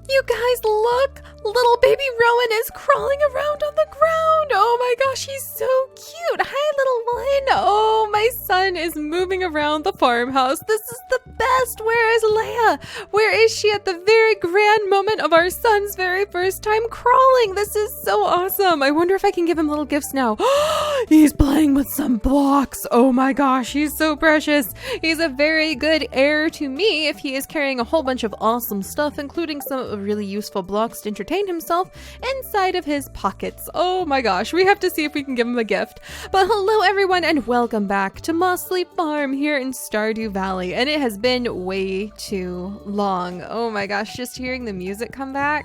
You guys, look! Little baby Rowan is crawling around on the ground. Oh my gosh, he's so cute. Hi, little one. Oh, my son is moving around the farmhouse. This is the best. Where is Leia? Where is she at the very grand moment of our son's very first time crawling? This is so awesome. I wonder if I can give him little gifts now. He's playing with some blocks. Oh my gosh, he's so precious. He's a very good heir to me if he is carrying a whole bunch of awesome stuff, including some really useful blocks to entertain himself inside of his pockets. Oh my gosh, we have to see if we can give him a gift. But hello everyone and welcome back to Mossley Farm here in Stardew Valley. And it has been way too long. Oh my gosh, just hearing the music come back.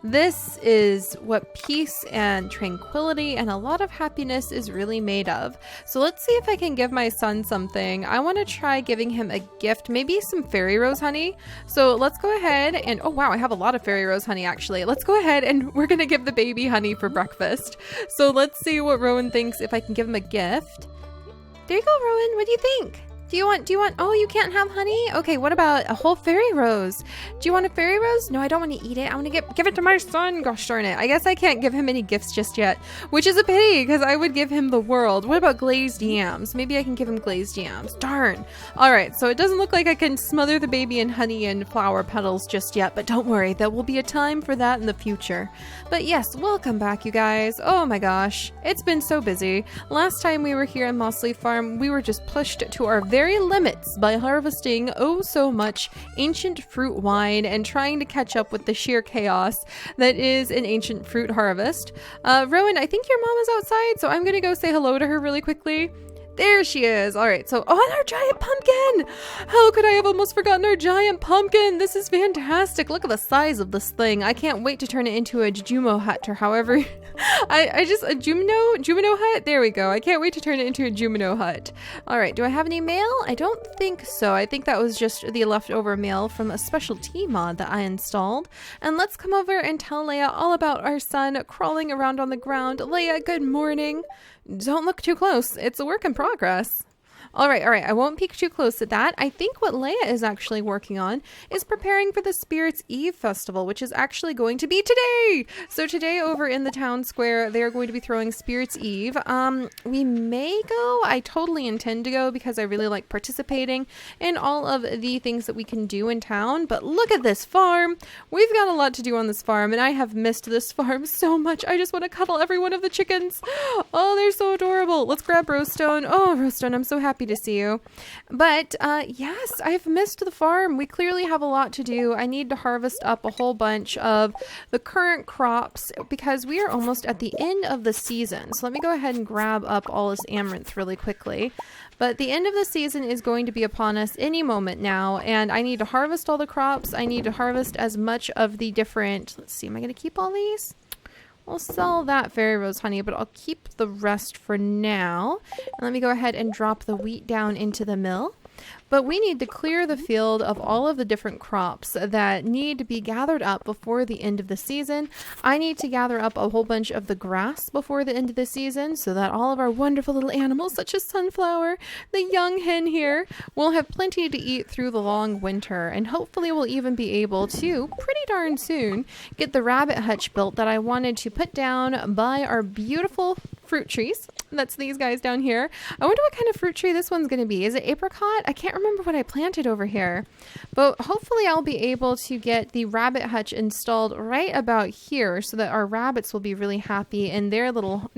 This is what peace and tranquility and a lot of happiness is really made of. So let's see if I can give my son something. I want to try giving him a gift, maybe some fairy rose honey. So let's go ahead and, oh wow, I have a lot of fairy rose honey actually. Let's go ahead and we're going to give the baby honey for breakfast. So let's see what Rowan thinks if I can give him a gift. There you go, Rowan. What do you think? Do you want, oh, you can't have honey? Okay, what about a whole fairy rose? Do you want a fairy rose? No, I don't want to eat it. I want to give it to my son. Gosh darn it. I guess I can't give him any gifts just yet, which is a pity because I would give him the world. What about glazed yams? Maybe I can give him glazed yams. Darn. All right, so it doesn't look like I can smother the baby in honey and flower petals just yet, but don't worry, there will be a time for that in the future. But yes, welcome back, you guys. Oh my gosh, it's been so busy. Last time we were here in Mossley Farm, we were just pushed to our very limits by harvesting oh so much ancient fruit wine and trying to catch up with the sheer chaos that is an ancient fruit harvest. Rowan, I think your mom is outside, so I'm gonna go say hello to her really quickly. There she is. All right. So, oh, and our giant pumpkin. How could I have almost forgotten our giant pumpkin? This is fantastic. Look at the size of this thing. I can't wait to turn it into a Jumo hut or however. I just, a Jumino hut? There we go. I can't wait to turn it into a Jumino hut. All right. Do I have any mail? I don't think so. I think that was just the leftover mail from a special tea mod that I installed. And let's come over and tell Leia all about our son crawling around on the ground. Leia, good morning. Don't look too close. It's a work in progress. All right. I won't peek too close at that. I think what Leia is actually working on is preparing for the Spirits Eve festival, which is actually going to be today. So today over in the town square, they are going to be throwing Spirits Eve. We may go. I totally intend to go because I really like participating in all of the things that we can do in town. But look at this farm. We've got a lot to do on this farm, and I have missed this farm so much. I just want to cuddle every one of the chickens. Oh, they're so adorable. Let's grab Rosestone. Oh, Rosestone, I'm so happy to see you. But yes, I've missed the farm. We clearly have a lot to do. I need to harvest up a whole bunch of the current crops because we are almost at the end of the season. So let me go ahead and grab up all this amaranth really quickly. But the end of the season is going to be upon us any moment now, and I need to harvest all the crops. I need to harvest as much of the different, let's see, am I going to keep all these? I'll sell that fairy rose honey, but I'll keep the rest for now. And let me go ahead and drop the wheat down into the mill. But we need to clear the field of all of the different crops that need to be gathered up before the end of the season. I need to gather up a whole bunch of the grass before the end of the season so that all of our wonderful little animals, such as Sunflower, the young hen here, will have plenty to eat through the long winter. And hopefully we'll even be able to, pretty darn soon, get the rabbit hutch built that I wanted to put down by our beautiful fruit trees. That's these guys down here. I wonder what kind of fruit tree this one's going to be. Is it apricot? I can't remember what I planted over here. But hopefully I'll be able to get the rabbit hutch installed right about here so that our rabbits will be really happy in their little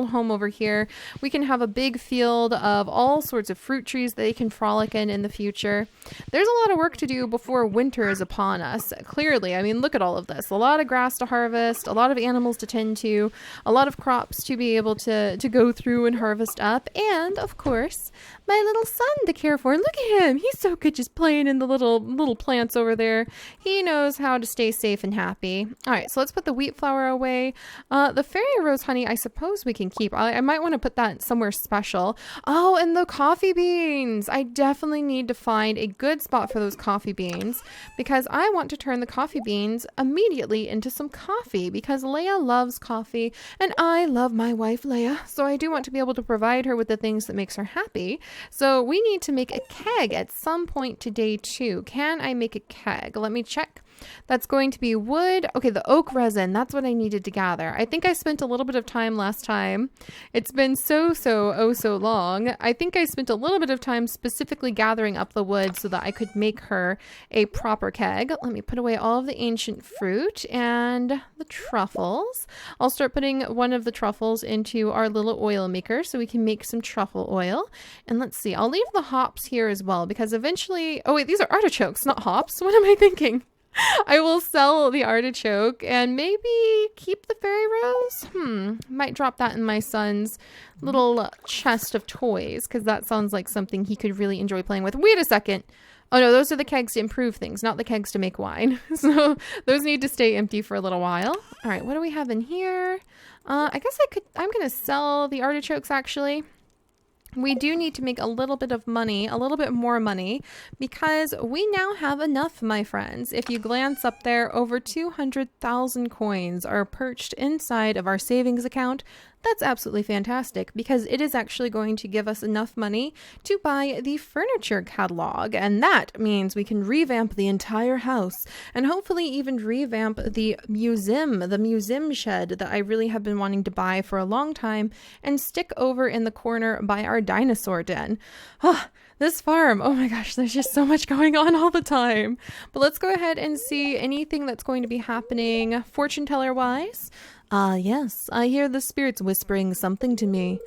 home over here. We can have a big field of all sorts of fruit trees that they can frolic in the future. There's a lot of work to do before winter is upon us. Clearly, I mean, look at all of this. A lot of grass to harvest, a lot of animals to tend to, a lot of crops to be able to go through and harvest up, and of course my little son to care for. Look at him, he's so good just playing in the little plants over there. He knows how to stay safe and happy. All right, so let's put the wheat flour away. The fairy rose honey I suppose we can keep. I might want to put that somewhere special. Oh, and the coffee beans. I definitely need to find a good spot for those coffee beans because I want to turn the coffee beans immediately into some coffee because Leia loves coffee and I love my wife Leia, so I do want to be able to provide her with the things that makes her happy. So we need to make a keg at some point today too. Can I make a keg? Let me check. That's going to be wood. Okay, the oak resin. That's what I needed to gather. I think I spent a little bit of time last time. It's been so long. I think I spent a little bit of time specifically gathering up the wood so that I could make her a proper keg. Let me put away all of the ancient fruit and the truffles. I'll start putting one of the truffles into our little oil maker so we can make some truffle oil. And let's see, I'll leave the hops here as well because eventually, oh wait, these are artichokes, not hops. What am I thinking? I will sell the artichoke and maybe keep the fairy rose. Might drop that in my son's little chest of toys because that sounds like something he could really enjoy playing with. Wait a second. Oh no, those are the kegs to improve things, not the kegs to make wine. So those need to stay empty for a little while. All right, what do we have in here? I guess I'm going to sell the artichokes actually. We do need to make a little bit of money, a little bit more money, because we now have enough, my friends. If you glance up there, over 200,000 coins are perched inside of our savings account. That's absolutely fantastic because it is actually going to give us enough money to buy the furniture catalog. And that means we can revamp the entire house and hopefully even revamp the museum shed that I really have been wanting to buy for a long time and stick over in the corner by our dinosaur den. This farm, oh my gosh, there's just so much going on all the time. But let's go ahead and see anything that's going to be happening fortune teller wise. Yes, I hear the spirits whispering something to me.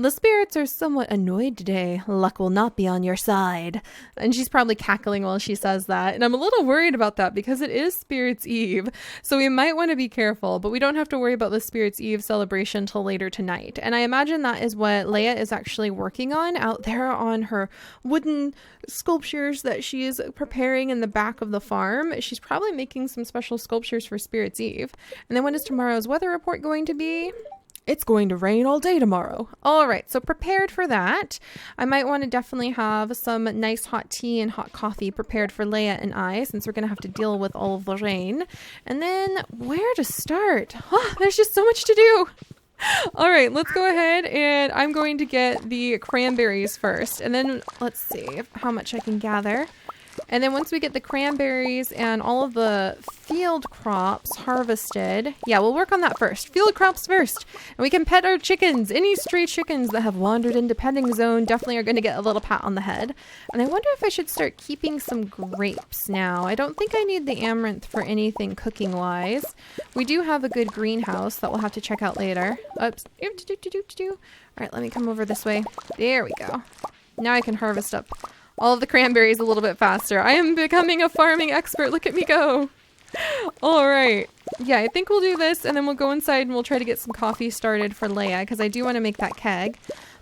The spirits are somewhat annoyed today. Luck will not be on your side. And she's probably cackling while she says that. And I'm a little worried about that because it is Spirits Eve. So we might want to be careful, but we don't have to worry about the Spirits Eve celebration till later tonight. And I imagine that is what Leia is actually working on out there on her wooden sculptures that she is preparing in the back of the farm. She's probably making some special sculptures for Spirits Eve. And then when is tomorrow's weather report going to be? It's going to rain all day tomorrow. All right, so prepared for that. I might want to definitely have some nice hot tea and hot coffee prepared for Leia and I, since we're going to have to deal with all of the rain. And then where to start? There's just so much to do. All right, let's go ahead and I'm going to get the cranberries first. And then let's see how much I can gather. And then once we get the cranberries and all of the field crops harvested, yeah, we'll work on that first. Field crops first. And we can pet our chickens. Any stray chickens that have wandered into petting zone definitely are going to get a little pat on the head. And I wonder if I should start keeping some grapes now. I don't think I need the amaranth for anything cooking wise. We do have a good greenhouse that we'll have to check out later. Oops. All right, let me come over this way. There we go. Now I can harvest up all of the cranberries a little bit faster. I am becoming a farming expert. Look at me go. All right. Yeah, I think we'll do this and then we'll go inside and we'll try to get some coffee started for Leia because I do want to make that keg.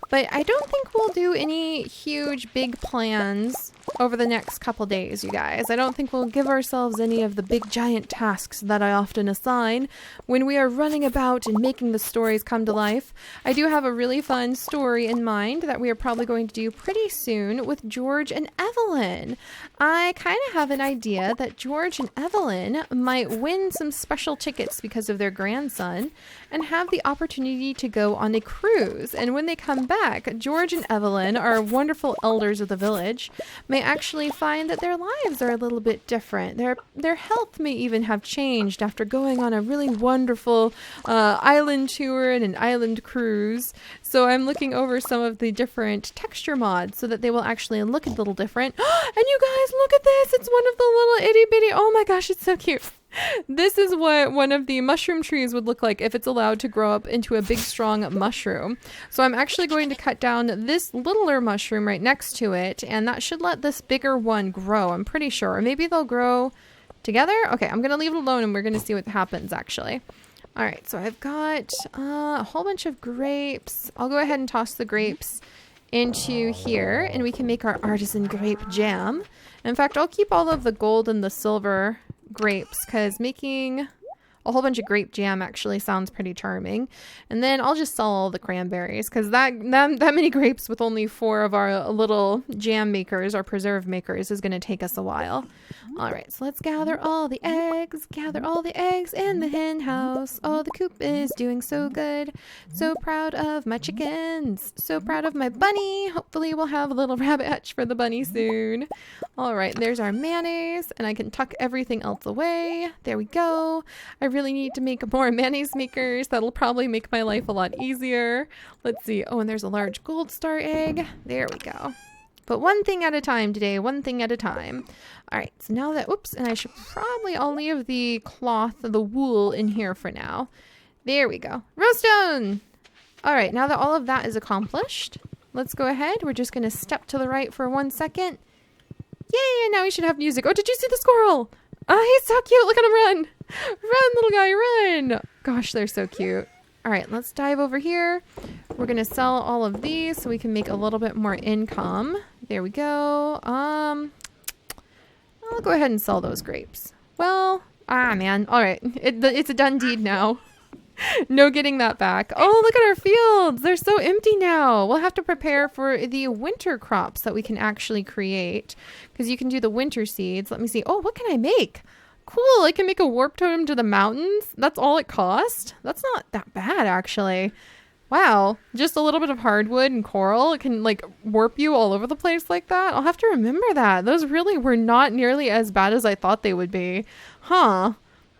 But I don't think we'll do any huge big plans over the next couple days, you guys. I don't think we'll give ourselves any of the big giant tasks that I often assign when we are running about and making the stories come to life. I do have a really fun story in mind that we are probably going to do pretty soon with George and Evelyn. I kind of have an idea that George and Evelyn might win some special tickets because of their grandson and have the opportunity to go on a cruise. And when they come back, George and Evelyn, our wonderful elders of the village, may actually find that their lives are a little bit different. Their health may even have changed after going on a really wonderful island tour and an island cruise. So I'm looking over some of the different texture mods so that they will actually look a little different. And you guys, look at this. It's one of the little itty bitty. Oh my gosh, it's so cute. This is what one of the mushroom trees would look like if it's allowed to grow up into a big, strong mushroom. So I'm actually going to cut down this littler mushroom right next to it, and that should let this bigger one grow, I'm pretty sure. Or maybe they'll grow together? Okay, I'm going to leave it alone, and we're going to see what happens, actually. All right, so I've got a whole bunch of grapes. I'll go ahead and toss the grapes into here, and we can make our artisan grape jam. In fact, I'll keep all of the gold and the silver grapes because making A whole bunch of grape jam actually sounds pretty charming. And then I'll just sell all the cranberries because that many grapes with only 4 of our little jam makers or preserve makers is going to take us a while. All right, so let's gather all the eggs in the hen house. Oh, the coop is doing so good. So proud of my chickens. So proud of my bunny. Hopefully we'll have a little rabbit hutch for the bunny soon. All right, there's our mayonnaise, and I can tuck everything else away. There we go. I really need to make more mayonnaise makers. That'll probably make my life a lot easier. Let's see. Oh, and there's a large gold star egg. There we go. But one thing at a time today, one thing at a time. All right, so now that, oops, and I'll leave the cloth, the wool in here for now. There we go. Roastone! All right, now that all of that is accomplished, let's go ahead. We're just gonna step to the right for 1 second. Yay, and now we should have music. Oh, did you see the squirrel? Oh, he's so cute. Look at him run. Run, little guy, run. Gosh, they're so cute. All right, let's dive over here. We're going to sell all of these so we can make a little bit more income. There we go. I'll go ahead and sell those grapes. Well, man. All right, it's a done deed now. No getting that back. Oh, look at our fields. They're so empty now. We'll have to prepare for the winter crops that we can actually create because you can do the winter seeds. Let me see. Oh, what can I make? Cool. I can make a warp totem to the mountains. That's all it cost. That's not that bad, actually. Wow. Just a little bit of hardwood and coral. It can like warp you all over the place like that. I'll have to remember that. Those really were not nearly as bad as I thought they would be. Huh.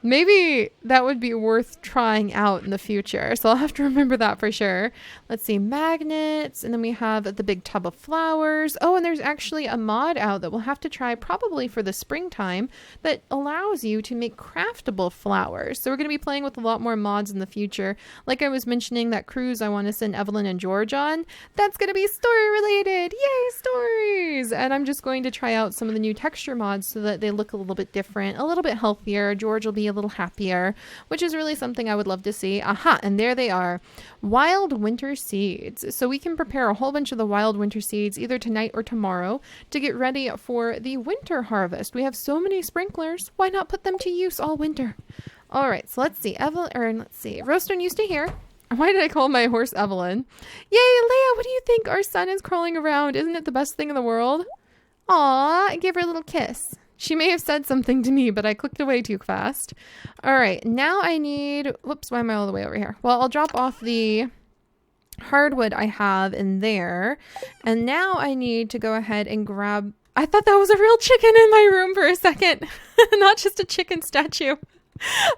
Maybe that would be worth trying out in the future. So I'll have to remember that for sure. Let's see, magnets. And then we have the big tub of flowers. Oh, and there's actually a mod out that we'll have to try probably for the springtime that allows you to make craftable flowers. So we're going to be playing with a lot more mods in the future. Like I was mentioning, that cruise I want to send Evelyn and George on, that's going to be story related. Yay, stories! And I'm just going to try out some of the new texture mods so that they look a little bit different, a little bit healthier. George will be a little happier, which is really something I would love to see. Aha, and there they are. Wild winter seeds. So we can prepare a whole bunch of the wild winter seeds either tonight or tomorrow to get ready for the winter harvest. We have so many sprinklers. Why not put them to use all winter? All right, so let's see. Roaston, you stay here. Why did I call my horse Evelyn? Yay, Leia, what do you think? Our son is crawling around. Isn't it the best thing in the world? Aw, I gave her a little kiss. She may have said something to me, but I clicked away too fast. All right, now I need... Whoops, why am I all the way over here? Well, I'll drop off the hardwood I have in there. And now I need to go ahead and grab... I thought that was a real chicken in my room for a second. Not just a chicken statue.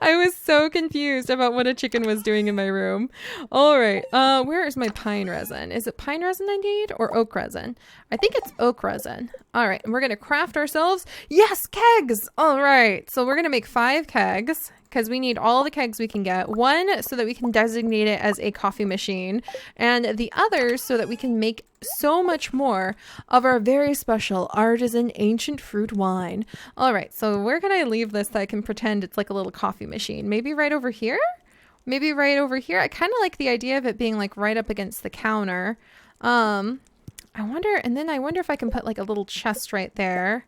I was so confused about what a chicken was doing in my room. All right. Where is my pine resin? Is it pine resin I need or oak resin? I think it's oak resin. All right. And we're going to craft ourselves. Yes, kegs. All right. So we're going to make 5 kegs because we need all the kegs we can get. 1 so that we can designate it as a coffee machine, and the other so that we can make so much more of our very special artisan ancient fruit wine. All right, so where can I leave this that I can pretend it's like a little coffee machine? Maybe right over here? Maybe right over here? I kind of like the idea of it being like right up against the counter. I wonder if I can put like a little chest right there.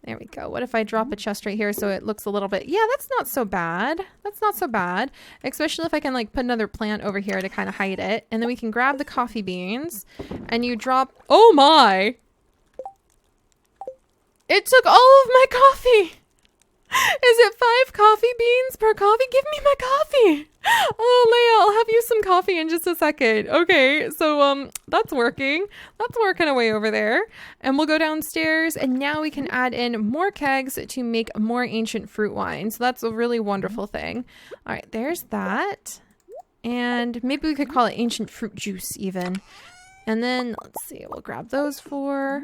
There we go. What if I drop a chest right here so it looks a little bit... Yeah, that's not so bad. That's not so bad. Especially if I can like put another plant over here to kind of hide it. And then we can grab the coffee beans and you drop... Oh my! It took all of my coffee! Is it 5 coffee beans per coffee? Give me my coffee! Oh, Leia, I'll have you some coffee in just a second. Okay, so that's working. That's working away over there. And we'll go downstairs, and now we can add in more kegs to make more ancient fruit wine. So that's a really wonderful thing. All right, there's that. And maybe we could call it ancient fruit juice even. And then, let's see, we'll grab those 4.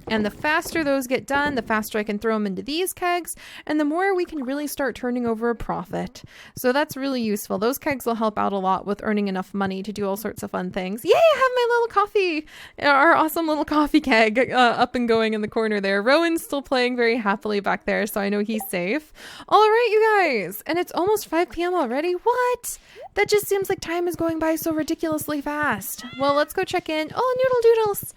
And the faster those get done, the faster I can throw them into these kegs, and the more we can really start turning over a profit. So that's really useful. Those kegs will help out a lot with earning enough money to do all sorts of fun things. Yay, I have my little coffee, our awesome little coffee keg up and going in the corner there. Rowan's still playing very happily back there, so I know he's safe. All right, you guys, and it's almost 5 p.m. already. What? That just seems like time is going by so ridiculously fast. Well, let's go check in. Oh, Noodle Doodles.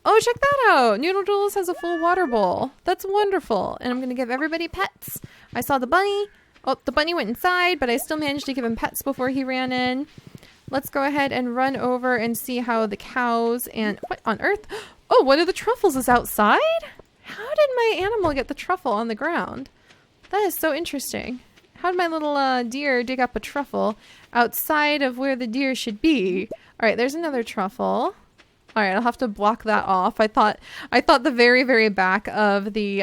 Oh, check that out. Noodle Doodles has a full water bowl. That's wonderful. And I'm going to give everybody pets. I saw the bunny. Oh, the bunny went inside, but I still managed to give him pets before he ran in. Let's go ahead and run over and see how the cows and... What on earth? Oh, one of the truffles is outside? How did my animal get the truffle on the ground? That is so interesting. How did my little deer dig up a truffle outside of where the deer should be? All right, there's another truffle. All right, I'll have to block that off. I thought the very, very back of the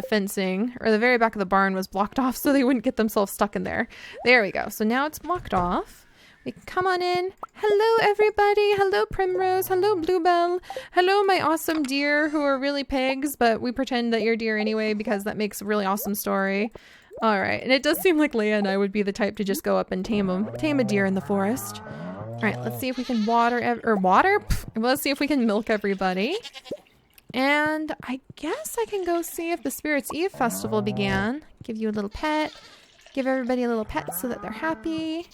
fencing, or the very back of the barn, was blocked off so they wouldn't get themselves stuck in there. There we go. So now it's blocked off. We can come on in. Hello, everybody. Hello, Primrose. Hello, Bluebell. Hello, my awesome deer who are really pigs, but we pretend that you're deer anyway because that makes a really awesome story. All right. And it does seem like Leia and I would be the type to just go up and tame a deer in the forest. All right. Let's see if we can let's see if we can milk everybody. And I guess I can go see if the Spirits Eve festival began. Give you a little pet. Give everybody a little pet so that they're happy.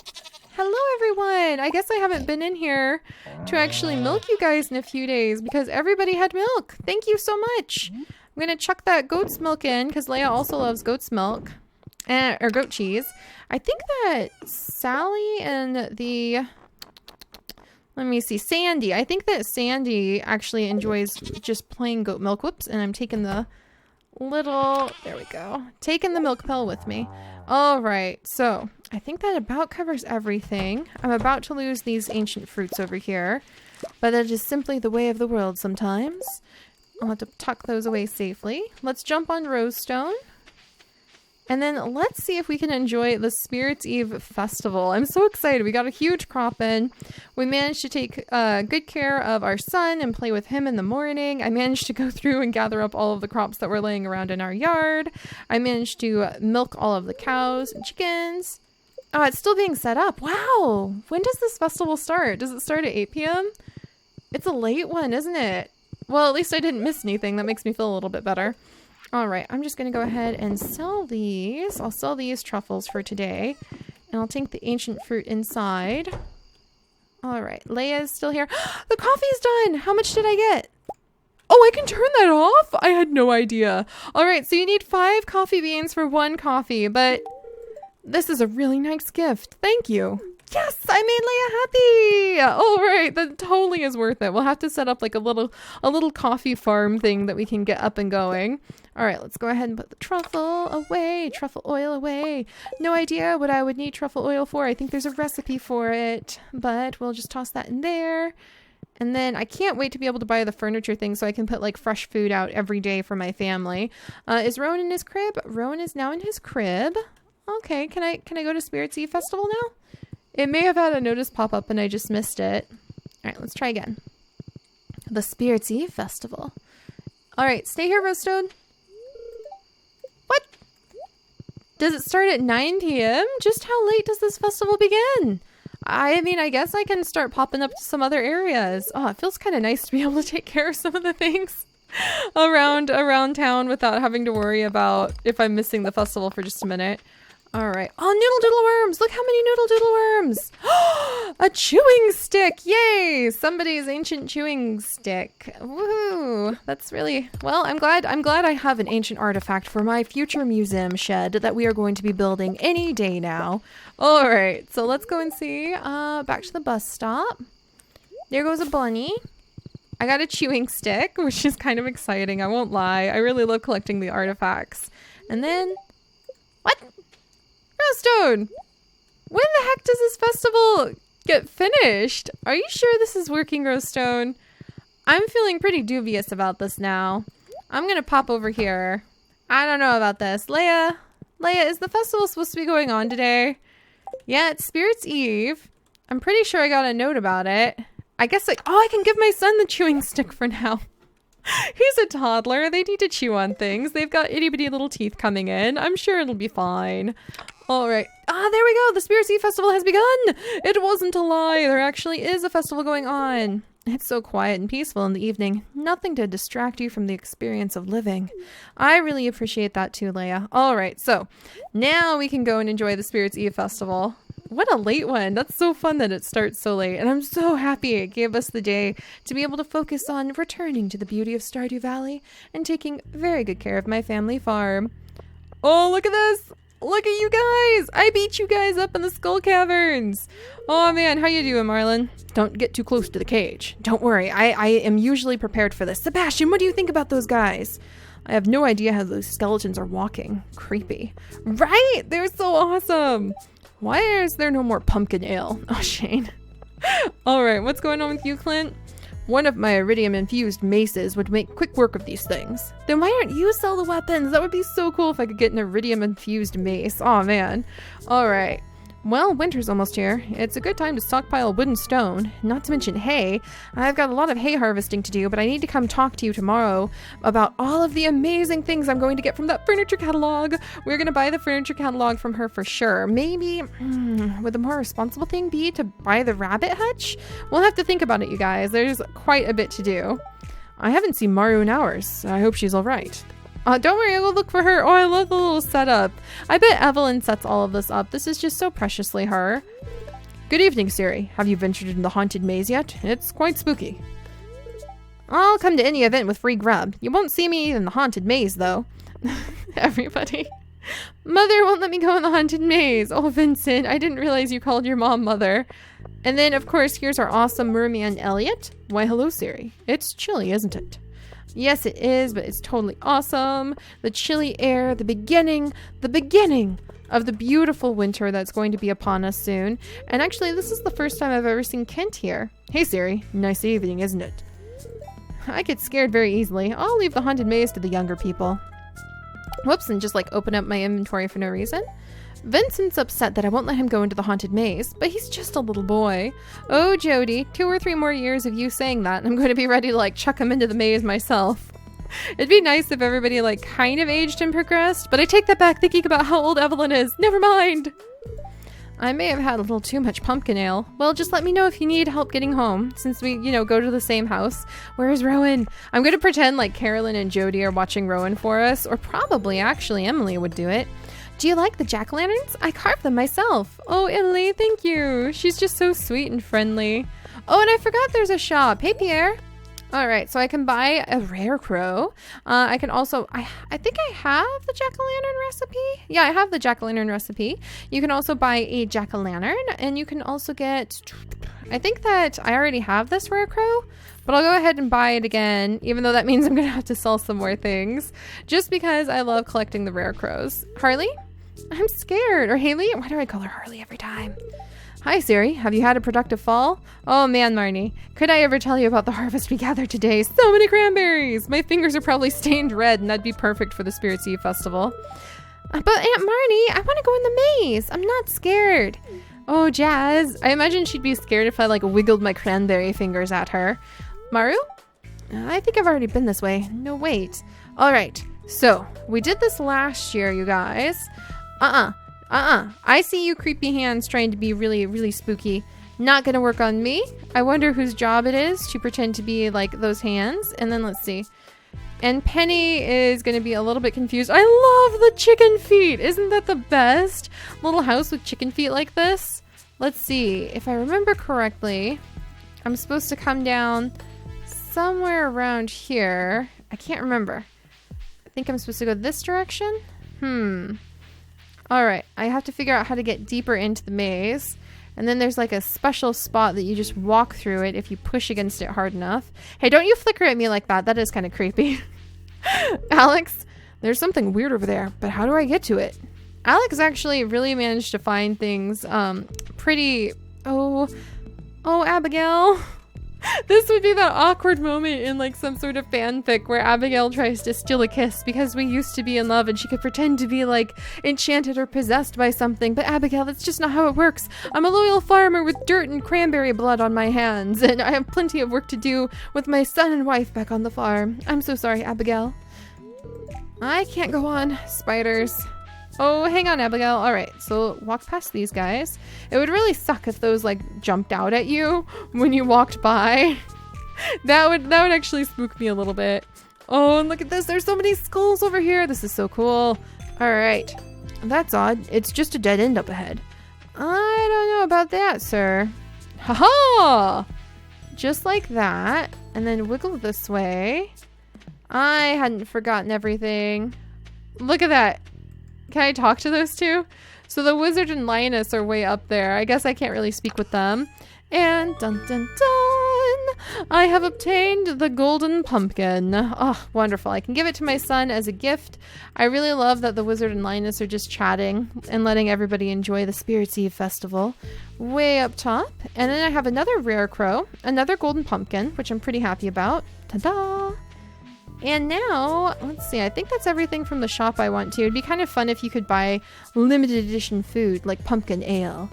Hello, everyone. I guess I haven't been in here to actually milk you guys in a few days because everybody had milk. Thank you so much. I'm going to chuck that goat's milk in because Leia also loves goat's milk or goat cheese. I think that Sally and let me see, Sandy. I think that Sandy actually enjoys just plain goat milk. Whoops. And I'm taking there we go. Taking the milk pill with me. All right. So I think that about covers everything. I'm about to lose these ancient fruits over here, but that is simply the way of the world sometimes. I'll have to tuck those away safely. Let's jump on Rosestone. And then let's see if we can enjoy the Spirits Eve festival. I'm so excited. We got a huge crop in. We managed to take good care of our son and play with him in the morning. I managed to go through and gather up all of the crops that were laying around in our yard. I managed to milk all of the cows and chickens. Oh, it's still being set up. Wow. When does this festival start? Does it start at 8 p.m.? It's a late one, isn't it? Well, at least I didn't miss anything. That makes me feel a little bit better. All right, I'm just going to go ahead and sell these. I'll sell these truffles for today. And I'll take the ancient fruit inside. All right, Leia is still here. The coffee's done. How much did I get? Oh, I can turn that off? I had no idea. All right, so you need 5 coffee beans for 1 coffee, but this is a really nice gift. Thank you. Yes, I made Leia happy. All right, that totally is worth it. We'll have to set up like a little coffee farm thing that we can get up and going. All right, let's go ahead and put the truffle away, truffle oil away. No idea what I would need truffle oil for. I think there's a recipe for it, but we'll just toss that in there. And then I can't wait to be able to buy the furniture thing so I can put like fresh food out every day for my family. Is Rowan in his crib? Rowan is now in his crib. Okay, can I go to Spirits Eve Festival now? It may have had a notice pop up and I just missed it. All right, let's try again. The Spirits Eve Festival. All right, stay here, Rosestone. What? Does it start at 9 p.m.? Just how late does this festival begin? I mean, I guess I can start popping up to some other areas. Oh, it feels kind of nice to be able to take care of some of the things around town without having to worry about if I'm missing the festival for just a minute. All right. Oh, noodle doodle worms. Look how many noodle doodle worms. A chewing stick. Yay. Somebody's ancient chewing stick. Woohoo. That's really, well, I'm glad I have an ancient artifact for my future museum shed that we are going to be building any day now. All right. So let's go and see. Back to the bus stop. There goes a bunny. I got a chewing stick, which is kind of exciting. I won't lie. I really love collecting the artifacts. And then, what? Rosestone! When the heck does this festival get finished? Are you sure this is working, Rosestone? I'm feeling pretty dubious about this now. I'm gonna pop over here. I don't know about this. Leia, is the festival supposed to be going on today? Yeah, it's Spirits Eve. I'm pretty sure I got a note about it. I guess I can give my son the chewing stick for now. He's a toddler. They need to chew on things. They've got itty bitty little teeth coming in. I'm sure it'll be fine. All right. There we go. The Spirits Eve Festival has begun. It wasn't a lie. There actually is a festival going on. It's so quiet and peaceful in the evening. Nothing to distract you from the experience of living. I really appreciate that too, Leia. All right. So now we can go and enjoy the Spirits Eve Festival. What a late one. That's so fun that it starts so late. And I'm so happy it gave us the day to be able to focus on returning to the beauty of Stardew Valley and taking very good care of my family farm. Oh, look at this. Look at you guys. I beat you guys up in the skull caverns. Oh man, how you doing, Marlon? Don't get too close to the cage. Don't worry, I am usually prepared for this. Sebastian, what do you think about those guys? I have no idea how those skeletons are walking. Creepy. Right? They're so awesome. Why is there no more pumpkin ale? Oh, Shane. All right, what's going on with you, Clint? One of my iridium-infused maces would make quick work of these things. Then why don't you sell the weapons? That would be so cool if I could get an iridium-infused mace. Oh man. All right. Well, winter's almost here. It's a good time to stockpile wood and stone, not to mention hay. I've got a lot of hay harvesting to do, but I need to come talk to you tomorrow about all of the amazing things I'm going to get from that furniture catalog. We're going to buy the furniture catalog from her for sure. Maybe, would the more responsible thing be to buy the rabbit hutch? We'll have to think about it, you guys. There's quite a bit to do. I haven't seen Maru in hours. I hope she's all right. Don't worry, I'll go look for her. Oh, I love the little setup. I bet Evelyn sets all of this up. This is just so preciously her. Good evening, Seri. Have you ventured in the haunted maze yet? It's quite spooky. I'll come to any event with free grub. You won't see me in the haunted maze, though. Everybody. Mother won't let me go in the haunted maze. Oh, Vincent, I didn't realize you called your mom Mother. And then, of course, here's our awesome merman Elliot. Why, hello, Seri. It's chilly, isn't it? Yes, it is, but it's totally awesome. The chilly air, the beginning of the beautiful winter that's going to be upon us soon. And actually, this is the first time I've ever seen Kent here. Hey, Seri. Nice evening, isn't it? I get scared very easily. I'll leave the haunted maze to the younger people. Whoops, and just like open up my inventory for no reason. Vincent's upset that I won't let him go into the haunted maze, but he's just a little boy. Oh, Jody, 2 or 3 more years of you saying that, and I'm going to be ready to like chuck him into the maze myself. It'd be nice if everybody like kind of aged and progressed, but I take that back thinking about how old Evelyn is. Never mind. I may have had a little too much pumpkin ale. Well, just let me know if you need help getting home, since we, go to the same house. Where's Rowan? I'm going to pretend like Carolyn and Jody are watching Rowan for us, or probably actually Emily would do it. Do you like the jack-o'-lanterns? I carved them myself. Oh, Italy, thank you. She's just so sweet and friendly. Oh, and I forgot there's a shop. Hey, Pierre. All right, so I can buy a rare crow. I can also, I think I have the jack-o'-lantern recipe. Yeah, I have the jack-o'-lantern recipe. You can also buy a jack-o'-lantern, and you can also get, I think that I already have this rare crow, but I'll go ahead and buy it again, even though that means I'm going to have to sell some more things, just because I love collecting the rare crows. Harley? I'm scared. Or Haley? Why do I call her Harley every time? Hi, Seri. Have you had a productive fall? Oh, man, Marnie. Could I ever tell you about the harvest we gathered today? So many cranberries! My fingers are probably stained red, and that'd be perfect for the Spirits Eve Festival. But Aunt Marnie, I want to go in the maze. I'm not scared. Oh, Jazz. I imagine she'd be scared if I, like, wiggled my cranberry fingers at her. Maru? I think I've already been this way. No, wait. All right. So, we did this last year, you guys. I see you creepy hands trying to be really, really spooky. Not gonna work on me. I wonder whose job it is to pretend to be like those hands. And then let's see. And Penny is gonna be a little bit confused. I love the chicken feet. Isn't that the best? Little house with chicken feet like this. Let's see. If I remember correctly, I'm supposed to come down somewhere around here. I can't remember. I think I'm supposed to go this direction. Alright, I have to figure out how to get deeper into the maze. And then there's like a special spot that you just walk through it if you push against it hard enough. Hey, don't you flicker at me like that. That is kind of creepy. Alex, there's something weird over there, but how do I get to it? Alex actually really managed to find things pretty... Oh, Abigail. This would be that awkward moment in like some sort of fanfic where Abigail tries to steal a kiss because we used to be in love and she could pretend to be like enchanted or possessed by something. But Abigail, that's just not how it works. I'm a loyal farmer with dirt and cranberry blood on my hands, and I have plenty of work to do with my son and wife back on the farm. I'm so sorry, Abigail. I can't go on. Spiders. Oh, hang on, Abigail. All right, so walk past these guys. It would really suck if those like jumped out at you when you walked by. That would actually spook me a little bit. Oh, and look at this. There's so many skulls over here. This is so cool. All right. That's odd. It's just a dead end up ahead. I don't know about that, sir. Haha! Just like that. And then wiggle this way. I hadn't forgotten everything. Look at that. Can I talk to those two? So the wizard and lioness are way up there. I guess I can't really speak with them. And dun dun dun! I have obtained the golden pumpkin. Oh, wonderful. I can give it to my son as a gift. I really love that the wizard and lioness are just chatting and letting everybody enjoy the Spirits Eve festival. Way up top. And then I have another rare crow, another golden pumpkin, which I'm pretty happy about. Ta-da! And now, let's see, I think that's everything from the shop I want to. It'd be kind of fun if you could buy limited edition food like pumpkin ale.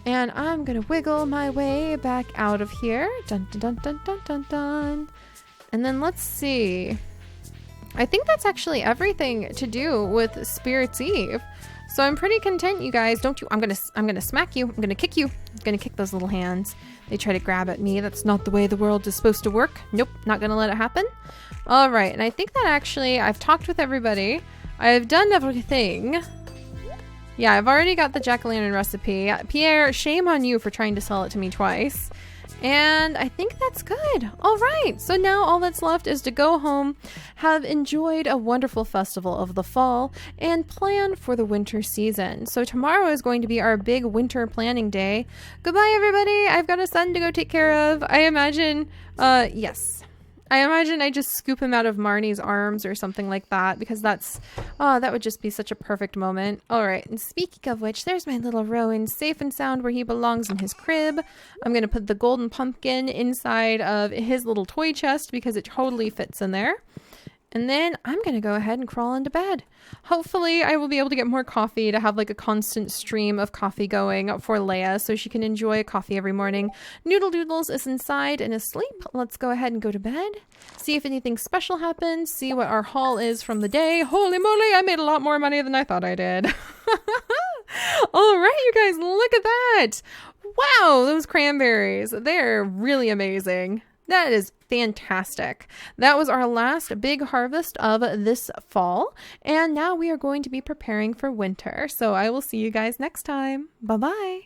And I'm gonna wiggle my way back out of here. Dun dun dun dun dun dun dun. And then let's see. I think that's actually everything to do with Spirits Eve. So I'm pretty content, you guys. Don't you? I'm gonna smack you. I'm gonna kick you. I'm gonna kick those little hands. They try to grab at me. That's not the way the world is supposed to work. Nope, not gonna let it happen. All right, and I think that actually I've talked with everybody. I've done everything. Yeah, I've already got the jack-o'-lantern recipe. Pierre, shame on you for trying to sell it to me twice. And I think that's good. All right, so now all that's left is to go home, have enjoyed a wonderful festival of the fall, and plan for the winter season. So tomorrow is going to be our big winter planning day. Goodbye, everybody. I've got a son to go take care of. I imagine, yes. I imagine I just scoop him out of Marnie's arms or something like that, because that's, oh, that would just be such a perfect moment. All right, and speaking of which, there's my little Rowan, safe and sound where he belongs in his crib. I'm going to put the golden pumpkin inside of his little toy chest because it totally fits in there. And then I'm going to go ahead and crawl into bed. Hopefully I will be able to get more coffee to have like a constant stream of coffee going for Leia so she can enjoy coffee every morning. Noodle Doodles is inside and asleep. Let's go ahead and go to bed. See if anything special happens. See what our haul is from the day. Holy moly, I made a lot more money than I thought I did. All right, you guys, look at that. Wow, those cranberries. They're really amazing. That is fantastic. That was our last big harvest of this fall. And now we are going to be preparing for winter. So I will see you guys next time. Bye-bye.